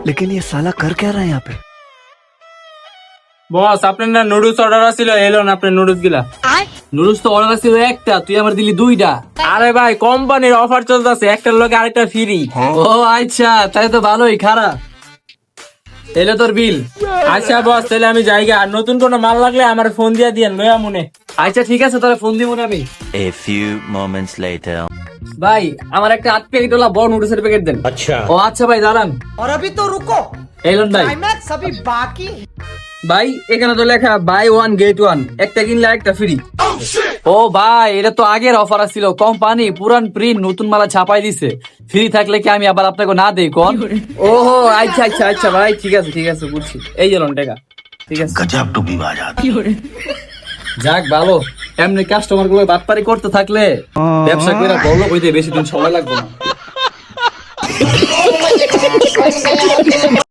लेकिन ये साला कर क्या रहा है यहाँ पे? বস আপনার না নুডলস অর্ডার আছিল, এলো না আপনার নুডলস গিলা। নুডলস তো অর্ডার আছিল একটা, তুই আমার দিলি দুইটা। আরে ভাই কোম্পানির অফার চলতেছে, একটার লগে আরেকটা ফ্রি। ও আচ্ছা, তাই তো ভালোই। খারাপ এলো তোর বিল। আচ্ছা বস, তাহলে আমি জায়গা, আর নতুন কোনো মাল লাগলে আমার ফোন দিয়া দিয়েন, লয়া মনে। আচ্ছা ঠিক আছে, তাহলে ফোন দিব আমি। A few moments later. ভাই আমার একটা 8 প্যাকেট ওলা বড় নুডলসের প্যাকেট দেন। আচ্ছা ও আচ্ছা ভাই দাঁড়ান। और अभी तो रुको, এলন ভাই। क्लाइमैक्स अभी बाकी है। ভাই এখানে তো লেখা বাই ওয়ান গেট ওয়ান, একটা কিনলে একটা ফ্রি। ও ভাই এটা তো আগের অফার ছিল, কোম্পানি পুরান প্রিন্ট নতুন মালা ছাপাই দিছে। ফ্রি থাকলে কি আমি আবার আপনাকে না দেই কোন? ওহো আচ্ছা আচ্ছা আচ্ছা ভাই, ঠিক আছে বুঝছি। এই গেল টাকা, ঠিক আছে। गजब टू भी बात। যাক ভালো, এমনি কাস্টমার গুলো বাটপারি করতে থাকলে ব্যবসা করে বড় হইতে বেশি দিন সময় লাগবে না।